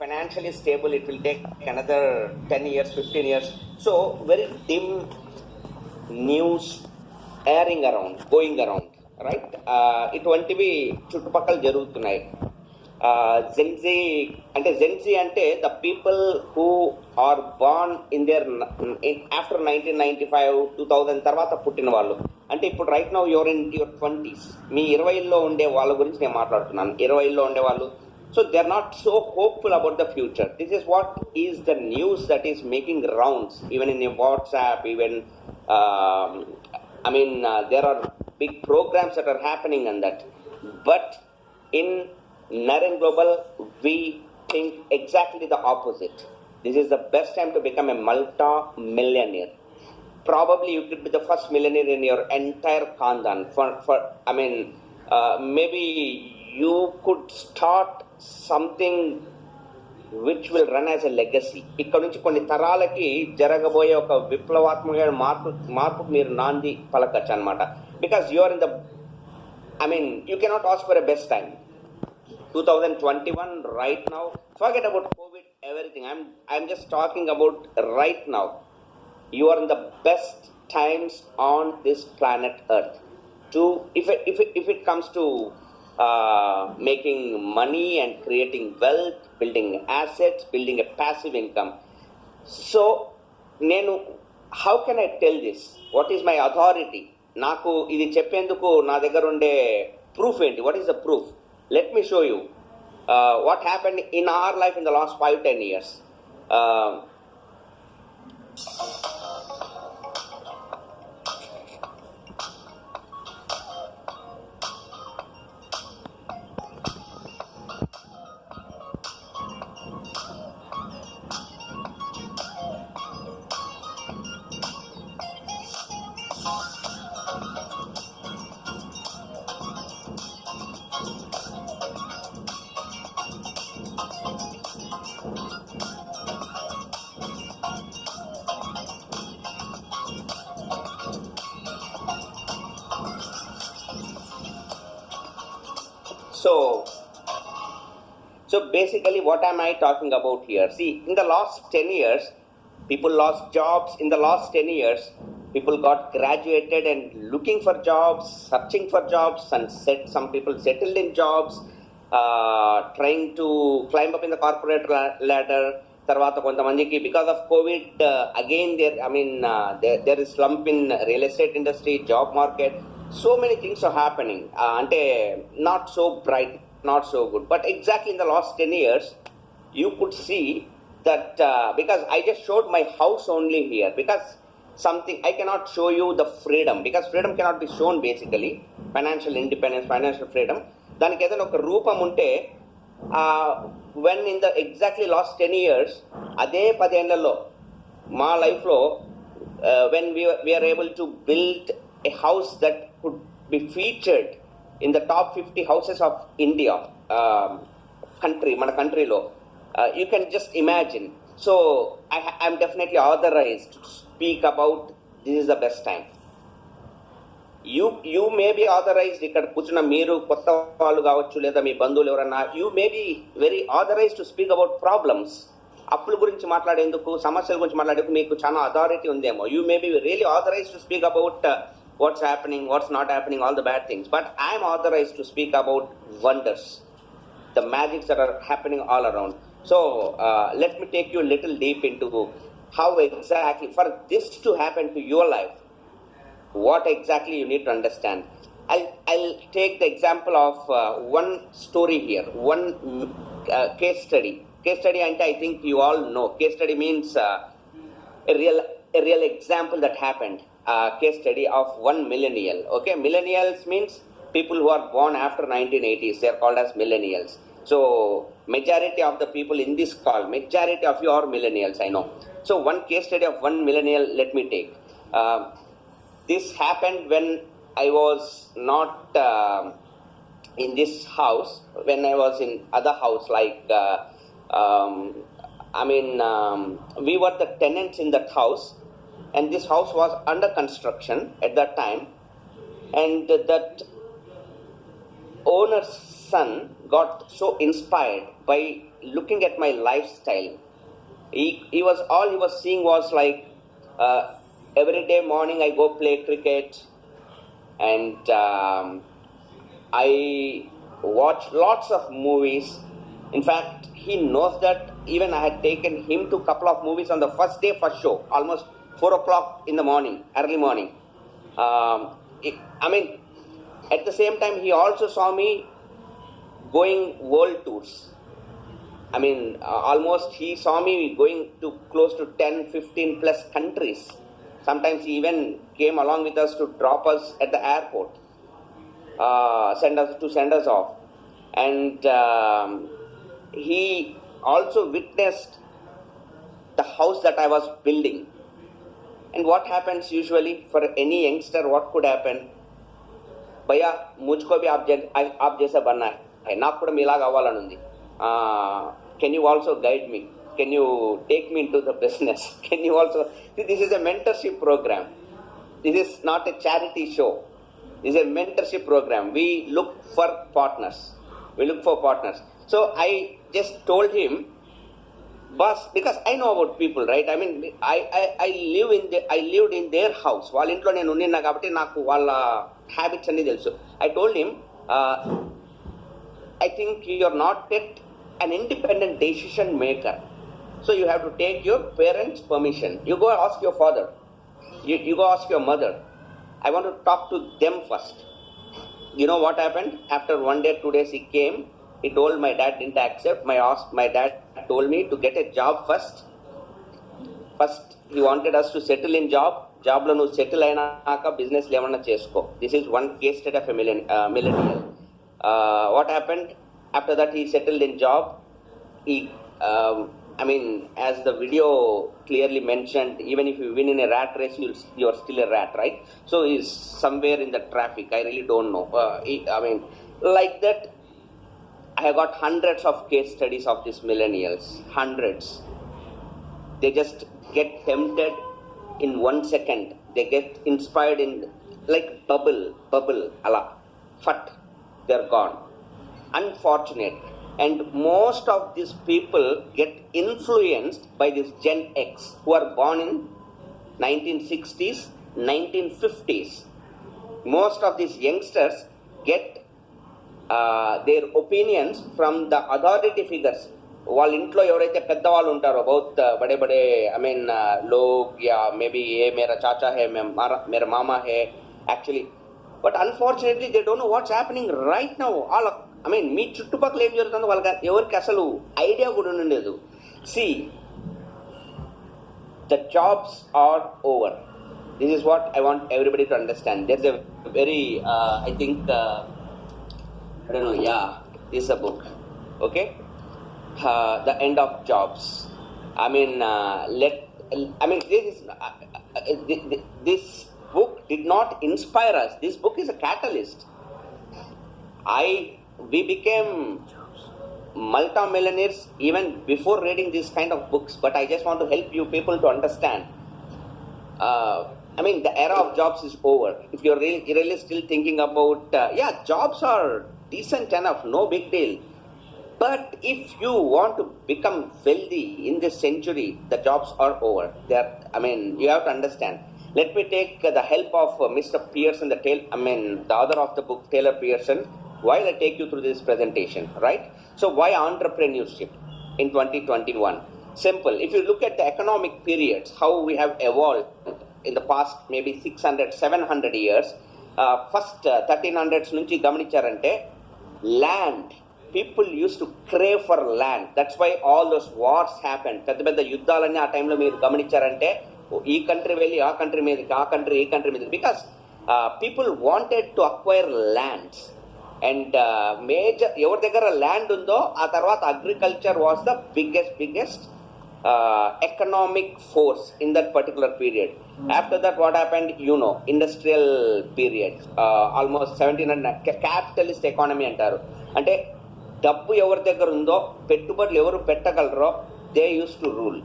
financially stable, it will take another 10 years, 15 years. So, very dim news airing around, going around, right? ఇటువంటివి చుట్టుపక్కల జరుగుతున్నాయి. Gen Z అంటే the people who are born in there after 1995 2000 తర్వాత పుట్టిన వాళ్ళు. అంటే ఇప్పుడు right now you're in your 20s, మీ 20లో ఉండే వాళ్ళ గురించి నేను మాట్లాడుతున్నాను. 20లో ఉండే వాళ్ళు. So they are not so hopeful about the future. This is what is the news that is making rounds, even in WhatsApp, even there are big programs that are happening on that. But in Naren Global, we think exactly the opposite. This is the best time to become a multi-millionaire. Probably you could be the first millionaire in your entire Khandan. Maybe you could start something which will run as a legacy. ఇక్కడ నుంచి కొన్ని తరాలకి జరగబోయే ఒక విప్లవాత్మకమైన మార్పు మీరు నాంది పలకచ్చు అనమాట. Because you are in the you cannot ask for a best time. 2021 right now, forget about COVID, everything. I'm just talking about right now. You are in the best times on this planet Earth. If it comes to making money and creating wealth, building assets, building a passive income. So, how can I tell this? What is my authority? నాకు ఇది చెప్పేందుకు నా దగ్గర ఉండే proof ఏంటి? What is the proof? Let me show you what happened in our life in the last 5-10 years. So basically, what am I talking about here? See, in the last 10 years, people lost jobs. In the last 10 years, people got graduated and looking for jobs, searching for jobs, and some people settled in jobs, trying to climb up in the corporate ladder. తర్వాత కొంతమందికి because of COVID, again there is slump in real estate industry, job market. So many things are happening. అంటే not so bright, not so good. But exactly in the last 10 years, you could see that because I just showed my house only here, because something I cannot show you the freedom, because freedom cannot be shown basically. Financial independence, financial freedom. దానికి ఏదైనా ఒక రూపం ఉంటే when in the exactly last 10 years, అదే 10 ఏళ్లలో మా లైఫ్లో when we are able to build a house that could be featured in the top 50 houses of India, మన కంట్రీలో, you can just imagine. So I'm definitely authorized to speak about this is the best time. You may be authorized, ఇక్కడ కూర్చున్న మీరు కొత్త వాళ్ళు కావచ్చు, లేదా మీ బంధువులు ఎవరన్నా, you may be very authorized to speak about problems. అప్పుల గురించి మాట్లాడేందుకు, సమస్యల గురించి మాట్లాడేందుకు మీకు చాలా అథారిటీ ఉందేమో. You may be really authorized to speak about what's happening, what's not happening, all the bad things. But I'm authorized to speak about wonders, the magics that are happening all around. So let me take you a little deep into how exactly, for this to happen to your life, what exactly you need to understand. I'll take the example of one story here, one case study. Case study, and I think you all know. Case study means a real example that happened. Case study of one millennial. Okay, millennials means people who are born after 1980s. They are called as millennials. So majority of the people in this call, majority of you are millennials, I know. So one case study of one millennial, let me take. This happened when I was not in this house, when I was in other house, like we were the tenants in that house, and this house was under construction at that time, and that owner's son got so inspired by looking at my lifestyle. He was all he was seeing was like every day morning I go play cricket, and I watch lots of movies. In fact, he knows that even I had taken him to a couple of movies on the first day, first show, almost 4 o'clock in the morning, early morning. I mean, at the same time, he also saw me going world tours. I mean, almost he saw me going to close to 10, 15 plus countries. Sometimes he even came along with us to drop us at the airport, send us off. And he also witnessed the house that I was building. And what happens usually for any youngster, what could happen? भैया मुझको भी आप जैसा बनना है నాకు కూడా మీలాగా అవ్వాలని can you also guide me, can you take me into the business, can you also see, this is a mentorship program, this is not a charity show, this is a mentorship program. We look for partners, so I just told him, boss, because I know about people, right? I mean, I lived in their house. వాళ్ళ ఇంట్లో నేను ఉన్నా కాబట్టి నాకు వాళ్ళ habits అన్ని తెలుసు. I told him, I think you are not yet an independent decision maker, so you have to take your parents' permission. You go ask your father, you go ask your mother. I want to talk to them first. You know what happened? After 1 day, 2 days he came. He told my dad didn't accept. My dad told me to get a job first. First, he wanted us to settle in job. Job lo nu settle ayinaka business lo emanna chesko. This is one case study of a millennial. What happened? After that, he settled in job. He, I mean, as the video clearly mentioned, even if you win in a rat race, you are still a rat, right? So he's somewhere in the traffic. I really don't know. I mean, like that. I have got hundreds of case studies of these millennials, hundreds. They just get tempted in 1 second. They get inspired in like bubble, Allah, fat, they're gone. Unfortunate. And most of these people get influenced by this Gen X who are born in 1960s, 1950s. Most of these youngsters get their opinions from the authority figures. వాళ్ళ ఇంట్లో ఎవరైతే పెద్దవాళ్ళు ఉంటారో బౌత్ బడే బడే I mean లోగ్ యా మేబీ ఏ మేరా చాచా హే మేరా మామా హే actually. But unfortunately they don't know what's happening right now. I mean మీ చుట్టుపక్కల ఏం జరుగుతుందో వాళ్ళకి ఎవరికి అసలు ఐడియా కూడా ఉండలేదు. See, the jobs are over. This is what I want everybody to understand. There is a very I think I don't know, yeah, this is a book, okay? The End of Jobs. I mean, this book did not inspire us. This book is a catalyst. We became multi-millionaires even before reading this kind of books, but I just want to help you people to understand. I mean, the era of jobs is over. If you're really still thinking about, jobs are decent enough, no big deal. But if you want to become wealthy in this century, the jobs are over. You have to understand. Let me take the help of Mr. Pearson, the author of the book, Taylor Pearson, while I take you through this presentation, right? So why entrepreneurship in 2021? Simple. If you look at the economic periods, how we have evolved in the past maybe 600, 700 years, first 1300s నుంచి గమనించారంటే land, people used to crave for land. That's why all those wars happened. పెద్ద పెద్ద యుద్ధాలన్నీ ఆ టైంలో మీరు గమనించారంటే ఈ country వెళ్ళి ఆ country మీదకి, ఆ కంట్రీ ఈ కంట్రీ మీదకి, because people wanted to acquire lands. And major ఎవరి దగ్గర ల్యాండ్ ఉందో ఆ తర్వాత agriculture was the biggest economic force in that particular period. After that, what happened? Industrial period, almost 1700, capitalist economy అంటారు. అంటే డబ్బు ఎవరి దగ్గర ఉందో, పెట్టుబడులు ఎవరు పెట్టగలరో, they used to rule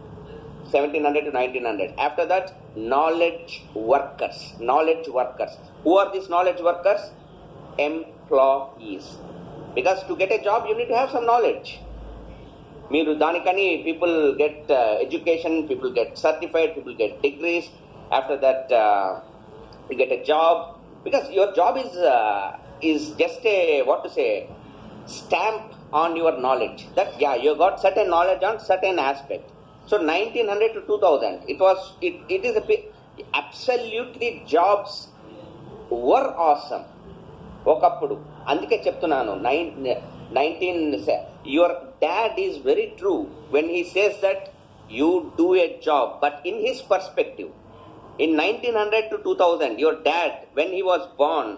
1700 to 1900. After that, knowledge workers. Who are these knowledge workers? Employees. Because to get a job, you need to have some knowledge. మీరు దానికని people get education, people get certified, people get degrees. After that, you get a job, because your job is just a, what to say, stamp on your knowledge, that yeah, you got certain knowledge on certain aspect. So 1900 to 2000, it is absolutely jobs were awesome ఒకప్పుడు. అందుకే చెప్తున్నాను, 19 your dad is very true when he says that you do a job, but in his perspective, in 1900 to 2000, your dad, when he was born,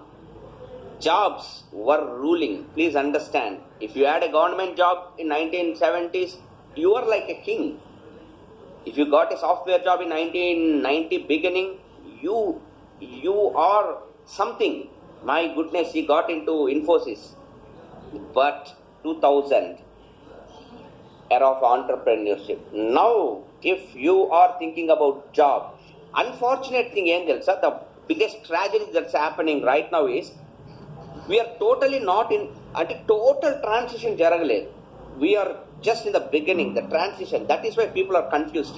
jobs were ruling. Please understand, if you had a government job in 1970s, you were like a king. If you got a software job in 1990 beginning, you are something. My goodness, he got into Infosys. But 2000, era of entrepreneurship. Now, if you are thinking about job, unfortunate thing ఏం తెలుసా, the biggest tragedy that's happening right now is we are totally not in, అంటే total transition జరగలేదు. We are just in the beginning, the transition. That is why people are confused.